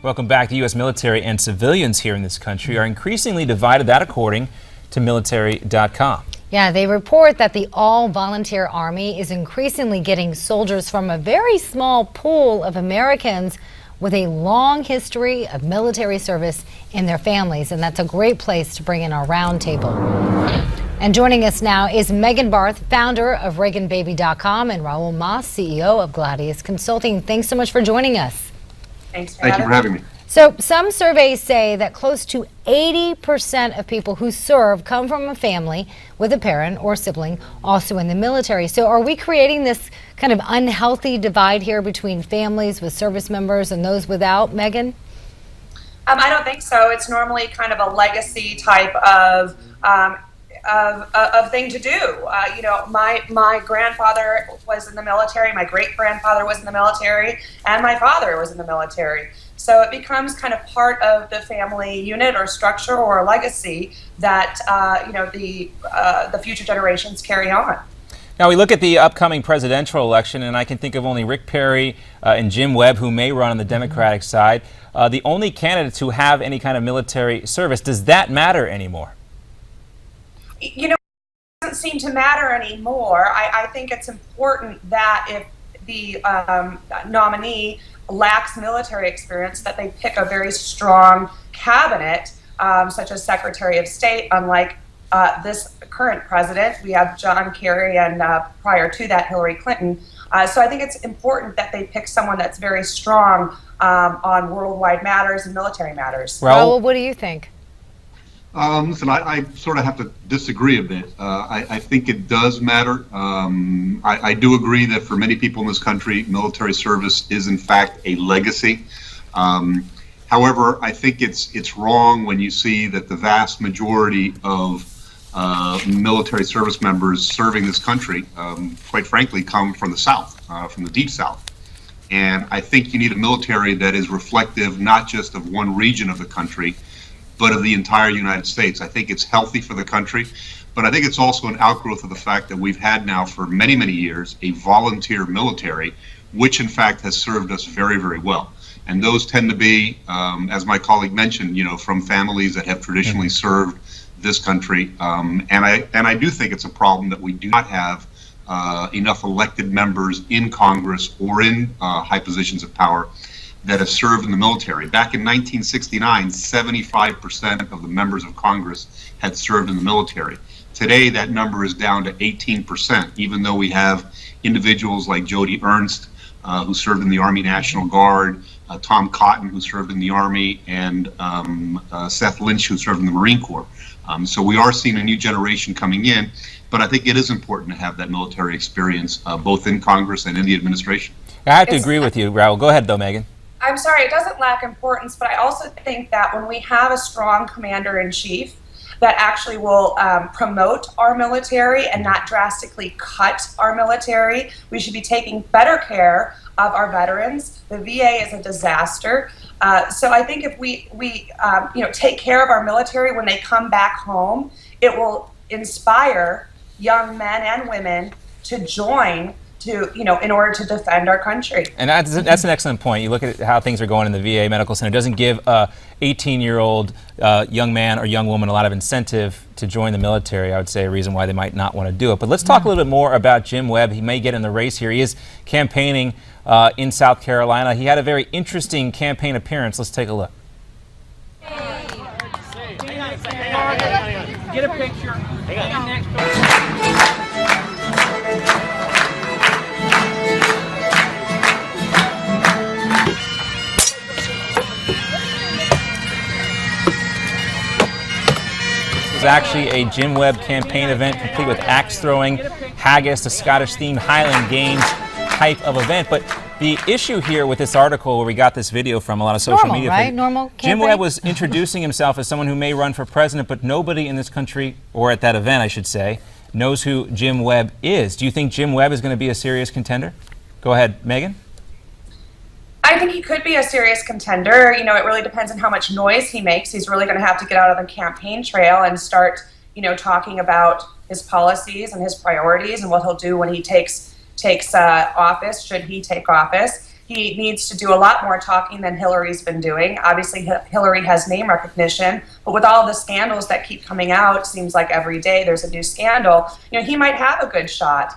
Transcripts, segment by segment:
Welcome back. The U.S. military and civilians here in this country are increasingly divided, that according to military.com. Yeah, they report that the all-volunteer Army is increasingly getting soldiers from a very small pool of Americans with a long history of military service in their families, and that's a great place to bring in our roundtable. And joining us now is Megan Barth, founder of ReaganBaby.com, and Raul Mas, CEO of Gladius Consulting. Thanks so much for joining us. Thanks for having me. So some surveys say that close to 80% of people who serve come from a family with a parent or sibling also in the military. So are we creating this kind of unhealthy divide here between families with service members and those without, Megan? I don't think so. It's normally kind of a legacy type of thing to do. My grandfather was in the military, my great-grandfather was in the military, and my father was in the military. So it becomes kind of part of the family unit or structure or legacy that the future generations carry on. Now we look at the upcoming presidential election, and I can think of only Rick Perry and Jim Webb, who may run on the Democratic side, the only candidates who have any kind of military service. Does that matter anymore? You know, it doesn't seem to matter anymore. I think it's important that if the nominee lacks military experience, that they pick a very strong cabinet, such as Secretary of State. Unlike this current president, we have John Kerry and prior to that, Hillary Clinton. So I think it's important that they pick someone that's very strong on worldwide matters and military matters. Raul, what do you think? Listen, I sort of have to disagree a bit. I think it does matter. I do agree that for many people in this country, military service is in fact a legacy. However, I think it's wrong when you see that the vast majority of military service members serving this country, quite frankly, come from the South, from the Deep South. And I think you need a military that is reflective not just of one region of the country, but of the entire United States. I think it's healthy for the country, but I think it's also an outgrowth of the fact that we've had now for many, many years a volunteer military, which in fact has served us very, very well. And those tend to be, as my colleague mentioned, from families that have traditionally served this country. And I do think it's a problem that we do not have enough elected members in Congress or in high positions of power that have served in the military. Back in 1969, 75% of the members of Congress had served in the military. Today, that number is down to 18%, even though we have individuals like Jody Ernst, who served in the Army National Guard, Tom Cotton, who served in the Army, and Seth Lynch, who served in the Marine Corps. So we are seeing a new generation coming in, but I think it is important to have that military experience, both in Congress and in the administration. I have to agree with you, Raul. Go ahead, though, Megan. I'm sorry, it doesn't lack importance, but I also think that when we have a strong commander-in-chief that actually will promote our military and not drastically cut our military, we should be taking better care of our veterans. The VA is a disaster. So I think if we take care of our military when they come back home, it will inspire young men and women to join in order to defend our country. And that's an excellent point. You look at how things are going in the VA Medical Center. It doesn't give a 18-year-old young man or young woman a lot of incentive to join the military. I would say a reason why they might not want to do it. But let's talk a little bit more about Jim Webb. He may get in the race here. He is campaigning in South Carolina. He had a very interesting campaign appearance. Let's take a look. Get a picture. Actually a Jim Webb campaign event complete with axe throwing, haggis, a Scottish themed Highland Games type of event. But the issue here with this article where we got this video from a lot of social media, right? Normal campaign? Jim Webb was introducing himself as someone who may run for president, but nobody in this country, or at that event I should say, knows who Jim Webb is. Do you think Jim Webb is going to be a serious contender? Go ahead, Megan. I think he could be a serious contender. It really depends on how much noise he makes. He's really going to have to get out of the campaign trail and start, talking about his policies and his priorities and what he'll do when he takes office, should he take office. He needs to do a lot more talking than Hillary's been doing. Obviously, Hillary has name recognition, but with all the scandals that keep coming out, seems like every day there's a new scandal, he might have a good shot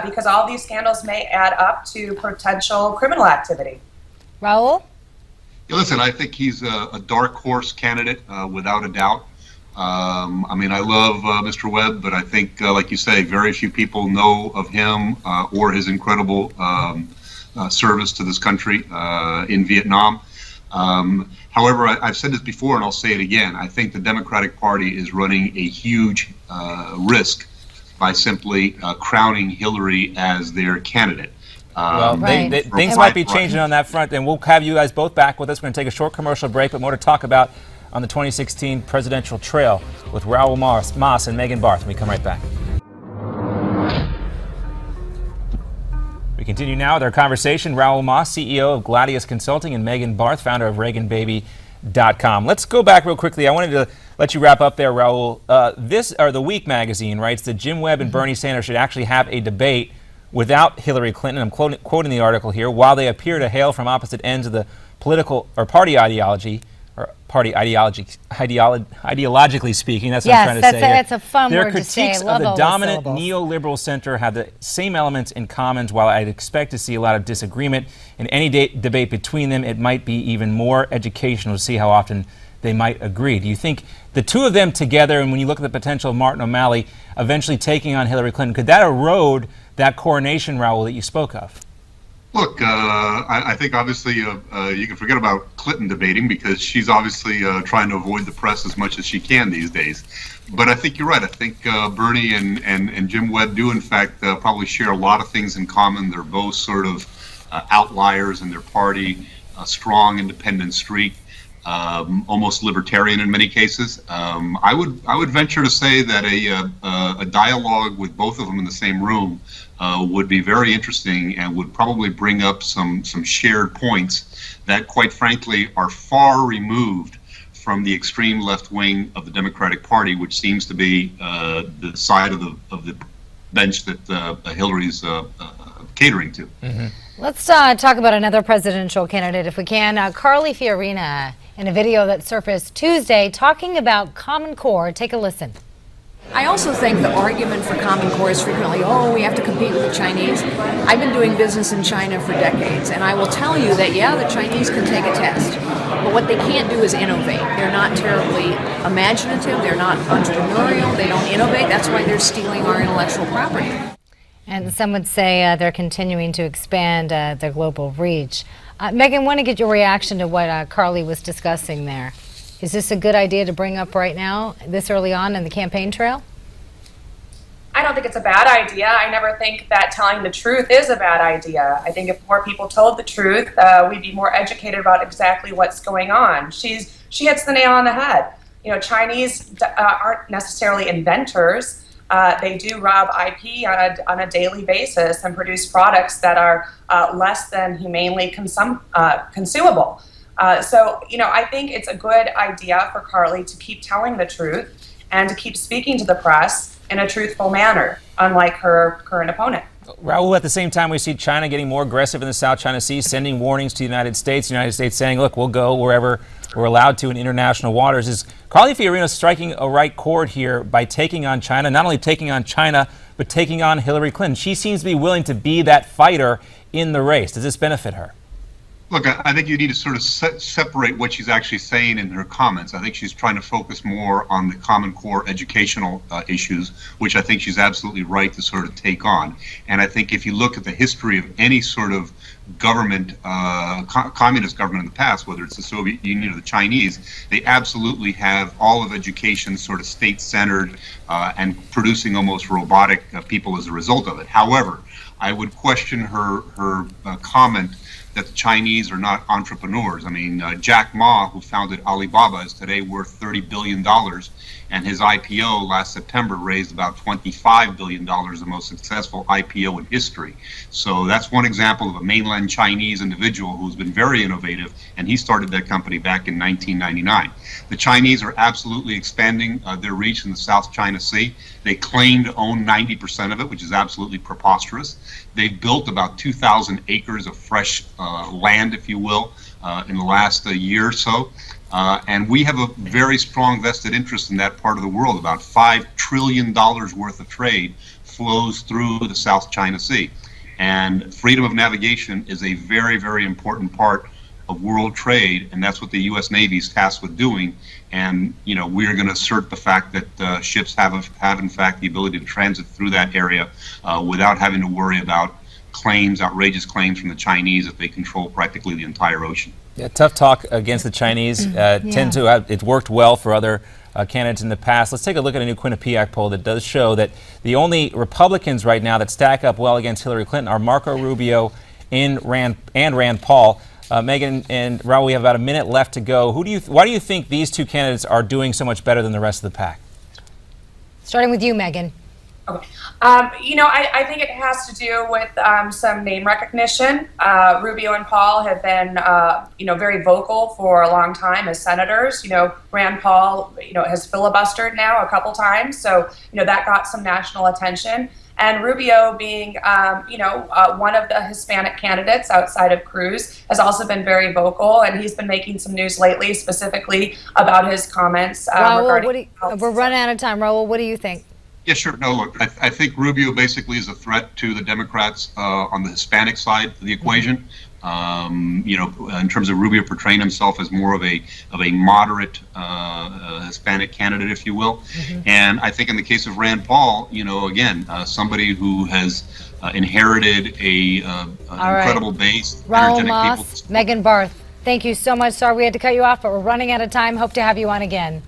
because all these scandals may add up to potential criminal activity. Raul? Yeah, listen, I think he's a dark horse candidate without a doubt. I love Mr. Webb, but I think, like you say, very few people know of him or his incredible service to this country in Vietnam. However, I've said this before and I'll say it again. I think the Democratic Party is running a huge risk by simply crowning Hillary as their candidate. Well, things might be changing on that front, and we'll have you guys both back with us. We're going to take a short commercial break, but more to talk about on the 2016 presidential trail with Raul Mas and Megan Barth. We come right back. We continue now with our conversation. Raul Mas, CEO of Gladius Consulting, and Megan Barth, founder of ReaganBaby.com. Let's go back real quickly. I wanted to let you wrap up there, Raul. The Week magazine writes that Jim Webb and Bernie Sanders should actually have a debate without Hillary Clinton. I'm quoting the article here. While they appear to hail from opposite ends of the political or party ideology, ideologically speaking, that's what I'm trying to say. Yes, that's a fun Their word to say. critiques of the dominant neoliberal center have the same elements in common. While I'd expect to see a lot of disagreement in any debate between them, it might be even more educational to see how often they might agree. Do you think the two of them together, and when you look at the potential of Martin O'Malley eventually taking on Hillary Clinton, could that erode that coronation, Raul, that you spoke of? Look, I think obviously you can forget about Clinton debating because she's obviously trying to avoid the press as much as she can these days. But I think you're right. I think Bernie and Jim Webb do, in fact, probably share a lot of things in common. They're both sort of outliers in their party, a strong independent streak, almost libertarian in many cases. I would venture to say that a dialogue with both of them in the same room would be very interesting and would probably bring up some shared points that, quite frankly, are far removed from the extreme left wing of the Democratic Party, which seems to be the side of the bench that Hillary's catering to. Mm-hmm. Let's talk about another presidential candidate, if we can. Carly Fiorina, in a video that surfaced Tuesday, talking about Common Core. Take a listen. I also think the argument for Common Core is frequently, we have to compete with the Chinese. I've been doing business in China for decades, and I will tell you that, the Chinese can take a test, but what they can't do is innovate. They're not terribly imaginative, they're not entrepreneurial, they don't innovate. That's why they're stealing our intellectual property. And some would say they're continuing to expand their global reach. Megan, I want to get your reaction to what Carly was discussing there. Is this a good idea to bring up right now, this early on in the campaign trail? I don't think it's a bad idea. I never think that telling the truth is a bad idea. I think if more people told the truth, we'd be more educated about exactly what's going on. She hits the nail on the head. Chinese aren't necessarily inventors. They do rob IP on a daily basis and produce products that are less than humanely consumable. I think it's a good idea for Carly to keep telling the truth and to keep speaking to the press in a truthful manner, unlike her current opponent. Raul, at the same time, we see China getting more aggressive in the South China Sea, sending warnings to the United States saying, look, we'll go wherever we're allowed to in international waters. Is Carly Fiorina striking a right chord here by taking on China, not only taking on China, but taking on Hillary Clinton? She seems to be willing to be that fighter in the race. Does this benefit her? Look, I think you need to sort of separate what she's actually saying in her comments. I think she's trying to focus more on the Common Core educational issues, which I think she's absolutely right to sort of take on. And I think if you look at the history of any sort of government, communist government in the past, whether it's the Soviet Union or the Chinese, they absolutely have all of education sort of state-centered and producing almost robotic people as a result of it. However, I would question her comment that the Chinese are not entrepreneurs. I mean, Jack Ma, who founded Alibaba, is today worth $30 billion, and his IPO last September raised about $25 billion, the most successful IPO in history. So that's one example of a mainland Chinese individual who's been very innovative, and he started that company back in 1999. The Chinese are absolutely expanding their reach in the South China Sea. They claim to own 90% of it, which is absolutely preposterous. They've built about 2,000 acres of fresh land, if you will, in the last year or so. And we have a very strong vested interest in that part of the world. About $5 trillion worth of trade flows through the South China Sea. And freedom of navigation is a very, very important part of world trade, and that's what the U.S. Navy is tasked with doing. And we're going to assert the fact that ships have in fact the ability to transit through that area without having to worry about outrageous claims from the Chinese that they control practically the entire ocean. Yeah, tough talk against the Chinese. It's worked well for other candidates in the past. Let's take a look at a new Quinnipiac poll that does show that the only Republicans right now that stack up well against Hillary Clinton are Marco Rubio and Rand Paul. Megan and Raul, we have about a minute left to go. Why do you think these two candidates are doing so much better than the rest of the pack? Starting with you, Megan. Okay. I think it has to do with some name recognition. Rubio and Paul have been, very vocal for a long time as senators. Rand Paul, has filibustered now a couple times, so that got some national attention. And Rubio, being, one of the Hispanic candidates outside of Cruz, has also been very vocal, and he's been making some news lately, specifically about his comments regarding. We're running out of time. Raul, what do you think? Yeah, sure. No, look, I think Rubio basically is a threat to the Democrats on the Hispanic side of the equation. In terms of Rubio portraying himself as more of a moderate Hispanic candidate, if you will. And I think in the case of Rand Paul, again, somebody who has inherited an incredible base, Raul energetic Mas, people. Megan Barth, thank you so much. Sorry we had to cut you off, but we're running out of time. Hope to have you on again.